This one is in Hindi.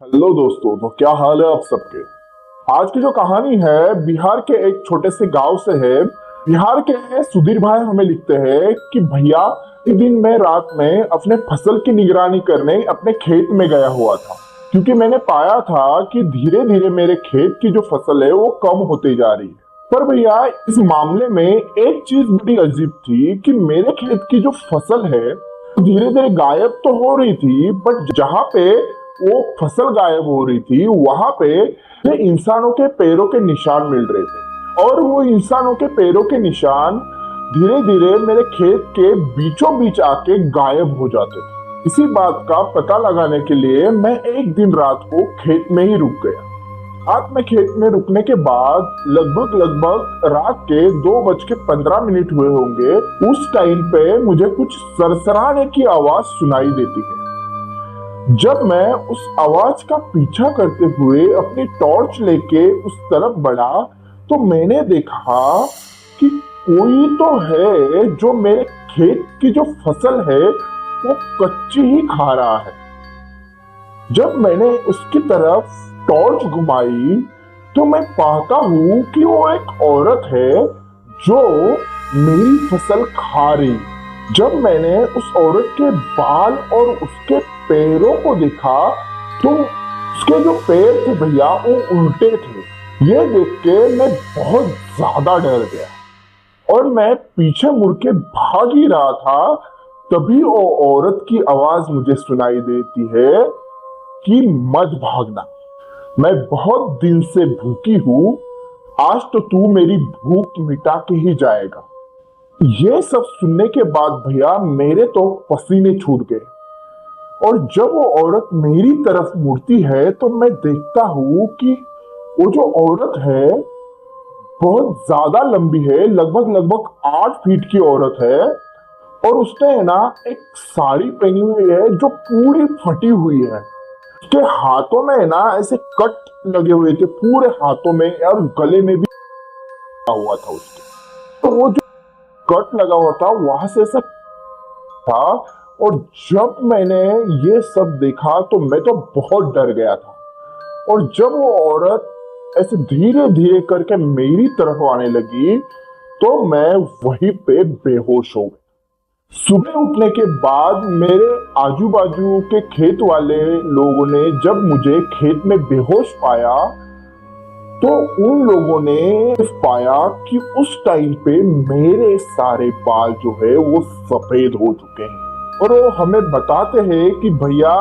हेलो दोस्तों, तो क्या हाल है आप सबके। आज की जो कहानी है बिहार के एक छोटे से गांव से है। बिहार के सुधीर भाई हमें लिखते हैं कि भैया, एक दिन मैं रात में अपने फसल की निगरानी करने अपने खेत में गया हुआ था, क्योंकि मैंने पाया था कि धीरे धीरे मेरे खेत की जो फसल है वो कम होती जा रही है। पर भैया, इस मामले में एक चीज बड़ी अजीब थी कि मेरे खेत की जो फसल है धीरे धीरे गायब तो हो रही थी, बट जहां पे वो फसल गायब हो रही थी वहां पे ये इंसानों के पैरों के निशान मिल रहे थे। और वो इंसानों के पैरों के निशान धीरे धीरे मेरे खेत के बीचों बीच आके गायब हो जाते थे। इसी बात का पता लगाने के लिए मैं एक दिन रात को खेत में ही रुक गया। रात में खेत में रुकने के बाद लगभग रात के 2:15 हुए होंगे। उस टाइम पे मुझे कुछ सरसराने की आवाज सुनाई देती है। जब मैं उस आवाज का पीछा करते हुए अपनी टॉर्च लेके उस तरफ बढ़ा तो मैंने देखा कि कोई तो है जो मेरे खेत की जो फसल है वो कच्ची ही खा रहा है। जब मैंने उसकी तरफ टॉर्च घुमाई तो मैं पाता हूँ कि वो एक औरत है जो मेरी फसल खा रही। जब मैंने उस औरत के बाल और उसके पैरों को देखा तो उसके जो पैर थे भैया वो उल्टे थे। ये देख के मैं बहुत ज्यादा डर गया और मैं पीछे मुड़ के भाग ही रहा था। तभी वो औरत की आवाज मुझे सुनाई देती है कि मत भागना, मैं बहुत दिन से भूखी हूं, आज तो तू मेरी भूख मिटा के ही जाएगा। ये सब सुनने के बाद भैया मेरे तो पसीने छूट गए। और जब वो औरत मेरी तरफ मुड़ती है तो मैं देखता हूं कि वो जो औरत है बहुत ज्यादा लंबी है, लगभग 8 फीट की औरत है। और उसने है ना एक साड़ी पहनी हुई है जो पूरी फटी हुई है। उसके हाथों में है ना ऐसे कट लगे हुए थे पूरे हाथों में, और गले में भी लगा हुआ था उसके। तो वो जो कट लगा हुआ था वहां से ऐसा था। और जब मैंने ये सब देखा तो मैं तो बहुत डर गया था। और जब वो औरत ऐसे धीरे धीरे करके मेरी तरफ आने लगी तो मैं वहीं पे बेहोश हो गया। सुबह उठने के बाद मेरे आजू बाजू के खेत वाले लोगों ने जब मुझे खेत में बेहोश पाया तो उन लोगों ने पाया कि उस टाइम पे मेरे सारे बाल जो है वो सफेद हो चुके हैं। और वो हमें बताते हैं कि भैया